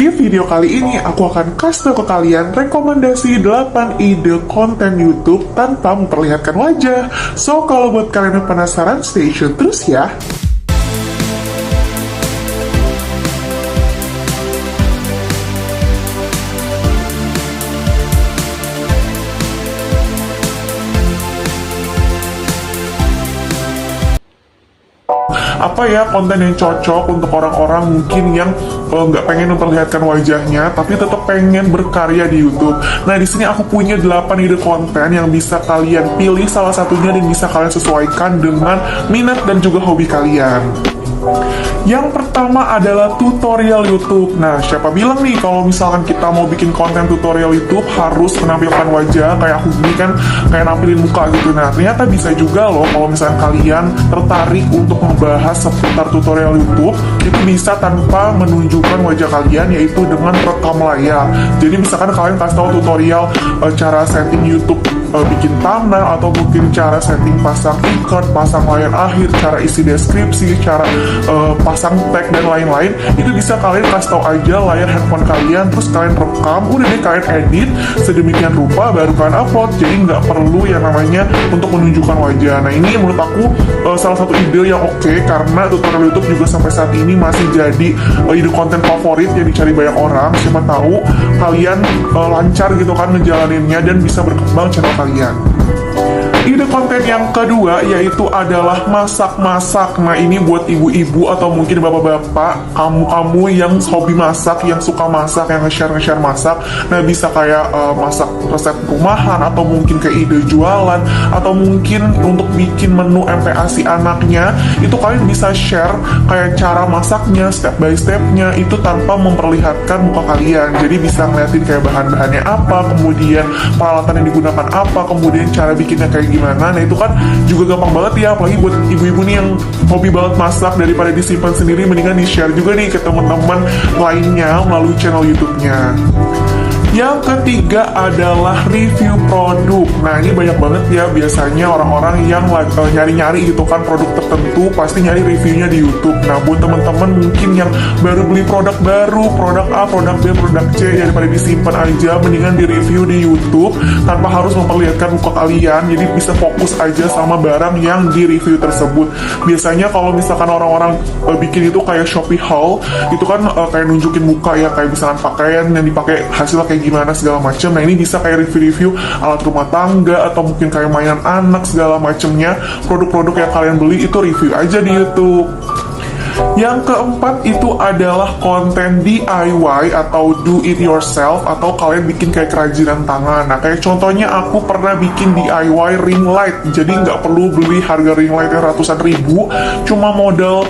Di video kali ini aku akan kasih ke kalian rekomendasi 8 ide konten YouTube tanpa memperlihatkan wajah. So kalau buat kalian yang penasaran, stay tune terus ya. Apa ya konten yang cocok untuk orang-orang mungkin yang nggak pengen memperlihatkan wajahnya tapi tetap pengen berkarya di YouTube. Nah, di sini aku punya 8 ide konten yang bisa kalian pilih salah satunya dan bisa kalian sesuaikan dengan minat dan juga hobi kalian. Yang pertama adalah tutorial YouTube. Nah, siapa bilang nih kalau misalkan kita mau bikin konten tutorial YouTube harus menampilkan wajah kayak aku gini kan, kayak nampilin muka gitu. Nah, ternyata bisa juga loh kalau misalkan kalian tertarik untuk membahas seputar tutorial YouTube, itu bisa tanpa menunjukkan wajah kalian, yaitu dengan rekam layar. Jadi misalkan kalian kasih tahu tutorial cara setting YouTube, bikin thumbnail, atau mungkin cara setting pasang ikon, pasang layar akhir, cara isi deskripsi, cara pasang tag dan lain-lain, itu bisa kalian kasih tahu aja layar handphone kalian, terus kalian rekam, udah deh kalian edit sedemikian rupa baru kalian upload. Jadi nggak perlu yang namanya untuk menunjukkan wajah. Nah, ini menurut aku salah satu ide yang oke, karena tutorial YouTube juga sampai saat ini masih jadi ide konten favorit yang dicari banyak orang. Siapa tahu kalian lancar gitu kan ngejalaninnya dan bisa berkembang channel kalian. Ide konten yang kedua yaitu adalah masak-masak. Nah, ini buat ibu-ibu atau mungkin bapak-bapak, kamu-kamu yang hobi masak, yang suka masak, yang nge-share masak. Nah, bisa kayak masak resep rumahan, atau mungkin kayak ide jualan, atau mungkin untuk bikin menu MPASI anaknya. Itu kalian bisa share kayak cara masaknya, step by stepnya, itu tanpa memperlihatkan muka kalian. Jadi bisa ngeliatin kayak bahan-bahannya apa, kemudian peralatan yang digunakan apa, kemudian cara bikinnya kayak gimana. Nah, itu kan juga gampang banget ya, apalagi buat ibu-ibu nih yang hobi banget masak, daripada disimpan sendiri mendingan di-share juga nih ke teman-teman lainnya melalui channel YouTube-nya. Yang ketiga adalah review produk. Nah, ini banyak banget ya biasanya orang-orang yang nyari-nyari gitu kan produk tertentu, pasti nyari reviewnya di YouTube. Nah, buat teman-teman mungkin yang baru beli produk baru, produk A, produk B, produk C, daripada disimpan aja, mendingan di-review di YouTube tanpa harus memperlihatkan muka kalian. Jadi bisa fokus aja sama barang yang di-review tersebut. Biasanya kalau misalkan orang-orang bikin itu kayak Shopee haul, itu kan kayak nunjukin muka ya, kayak misalkan pakaian yang dipakai hasilnya kayak gimana segala macam. Nah, ini bisa kayak review-review alat rumah tangga, atau mungkin kayak mainan anak segala macamnya. Produk-produk yang kalian beli itu review aja di YouTube. Yang keempat itu adalah konten DIY atau do it yourself, atau kalian bikin kayak kerajinan tangan. Nah, kayak contohnya aku pernah bikin DIY ring light. Jadi nggak perlu beli harga ring light yang ratusan ribu, cuma modal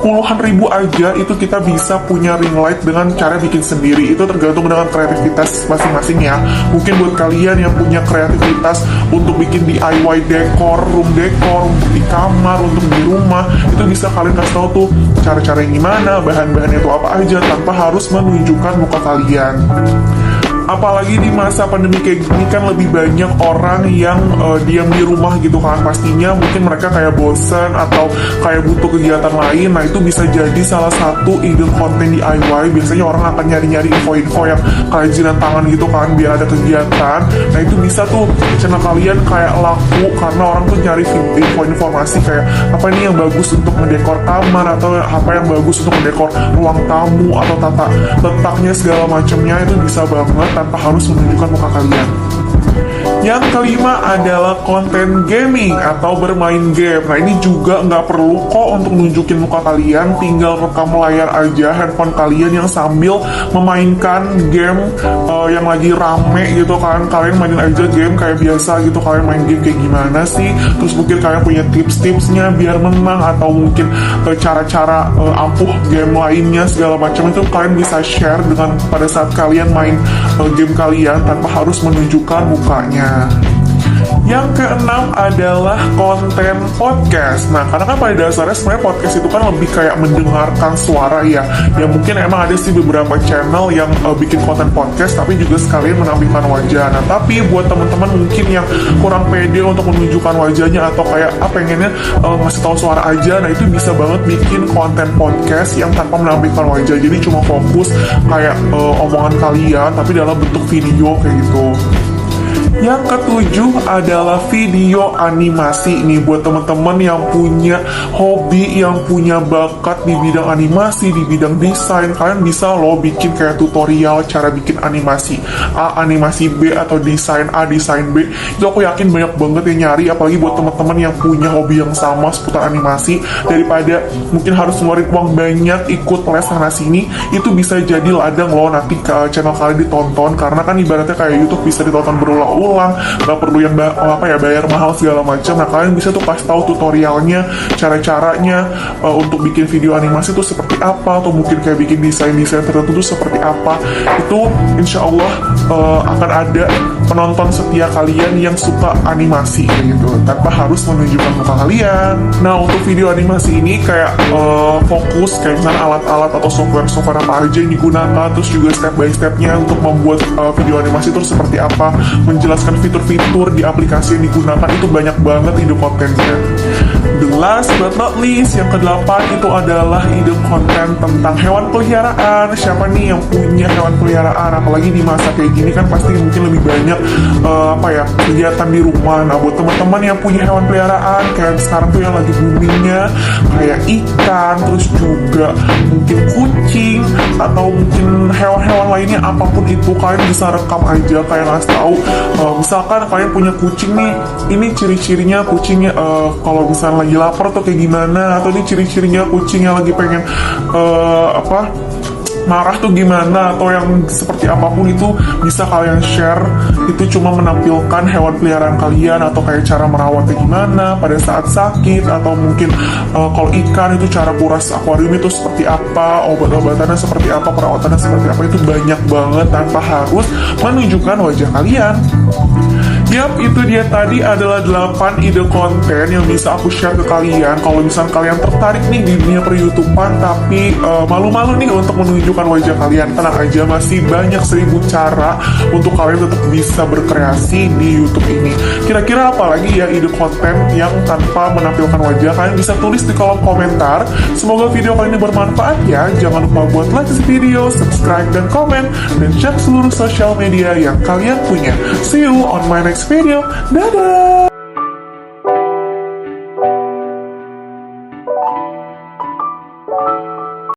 puluhan ribu aja itu kita bisa punya ring light dengan cara bikin sendiri. Itu tergantung dengan kreativitas masing-masing ya. Mungkin buat kalian yang punya kreativitas untuk bikin DIY dekor, room dekor, untuk di kamar, untuk di rumah, itu bisa kalian kasih tahu tuh cara-cara yang gimana, bahan-bahannya itu apa aja, tanpa harus menunjukkan muka kalian. Apalagi di masa pandemi kayak gini kan lebih banyak orang yang diam di rumah gitu kan. Pastinya mungkin mereka kayak bosan atau kayak butuh kegiatan lain. Nah, itu bisa jadi salah satu ide konten DIY. Biasanya orang akan nyari-nyari info-info yang kerajinan tangan gitu kan, biar ada kegiatan. Nah, itu bisa tuh channel kalian kayak laku, karena orang tuh nyari informasi kayak apa nih yang bagus untuk mendekor kamar, atau apa yang bagus untuk mendekor ruang tamu, atau tata letaknya segala macamnya. Itu bisa banget tanpa harus menunjukkan muka kalian. Yang kelima adalah konten gaming atau bermain game. Nah, ini juga nggak perlu kok untuk nunjukin muka kalian, tinggal rekam layar aja handphone kalian yang sambil memainkan game yang lagi rame gitu kan. Kalian mainin aja game kayak biasa gitu, kalian main game kayak gimana sih, terus mungkin kalian punya tips-tipsnya biar menang, atau mungkin cara-cara ampuh game lainnya segala macam, itu kalian bisa share dengan pada saat kalian main game kalian tanpa harus menunjukkan mukanya. Yang keenam adalah konten podcast. Nah, karena kan pada dasarnya sebenarnya podcast itu kan lebih kayak mendengarkan suara ya. Ya mungkin emang ada sih beberapa channel yang bikin konten podcast, tapi juga sekalian menampilkan wajah. Nah, tapi buat teman-teman mungkin yang kurang pede untuk menunjukkan wajahnya atau kayak pengennya ngasih tahu suara aja, nah itu bisa banget bikin konten podcast yang tanpa menampilkan wajah. Jadi cuma fokus kayak omongan kalian, tapi dalam bentuk video kayak gitu. Yang ketujuh adalah video animasi nih, buat teman-teman yang punya hobi, yang punya bakat di bidang animasi, di bidang desain. Kalian bisa loh bikin kayak tutorial cara bikin animasi A, animasi B, atau desain A, desain B. Itu aku yakin banyak banget yang nyari, apalagi buat teman-teman yang punya hobi yang sama seputar animasi. Daripada mungkin harus ngeluarin uang banyak ikut les sana sini, itu bisa jadi ladang loh nanti ke channel kalian ditonton. Karena kan ibaratnya kayak YouTube bisa ditonton berulang-ulang, nggak perlu yang bayar mahal segala macam. Nah, kalian bisa tuh kasih tahu tutorialnya, cara-caranya untuk bikin video animasi itu seperti apa, atau mungkin kayak bikin desain-desain tertentu itu seperti apa. Itu insya Allah akan ada penonton setia kalian yang suka animasi kayak gitu, tanpa harus menunjukkan muka kalian. Nah, untuk video animasi ini kayak fokus kayak misalnya alat-alat atau software apa aja yang digunakan, terus juga step by stepnya untuk membuat video animasi itu seperti apa, menjelaskan fitur-fitur di aplikasi yang digunakan. Itu banyak banget ide kontennya. The last but not least, yang kedelapan itu adalah ide konten tentang hewan peliharaan. Siapa nih yang punya hewan peliharaan? Apalagi di masa kayak gini kan pasti mungkin lebih banyak kegiatan di rumah. Nah, buat teman-teman yang punya hewan peliharaan, kayak sekarang tuh yang lagi boomingnya kayak ikan, terus juga mungkin kucing, atau mungkin hewan-hewan lainnya, apapun itu kalian bisa rekam aja, kayak ngasih tahu. Misalkan kalian punya kucing nih, ini ciri-cirinya kucingnya kalau misalnya lagi lapar tuh kayak gimana, atau ini ciri-cirinya kucing yang lagi pengen marah tuh gimana, atau yang seperti apapun itu bisa kalian share. Itu cuma menampilkan hewan peliharaan kalian, atau kayak cara merawatnya gimana pada saat sakit, atau mungkin kalau ikan itu cara kuras akuarium itu seperti apa, obat-obatannya seperti apa, perawatannya seperti apa. Itu banyak banget tanpa harus menunjukkan wajah kalian. Yap, itu dia tadi adalah 8 ide konten yang bisa aku share ke kalian. Kalau misalnya kalian tertarik nih di dunia per-YouTubean tapi malu-malu nih untuk menunjukkan wajah kalian, tenang aja, masih banyak 1000 cara untuk kalian tetap bisa berkreasi di YouTube ini. Kira-kira apa lagi ya ide konten yang tanpa menampilkan wajah? Kalian bisa tulis di kolom komentar. Semoga video kali ini bermanfaat ya. Jangan lupa buat like video, subscribe, dan komen, dan cek seluruh sosial media yang kalian punya. See you on my next video. Dadah!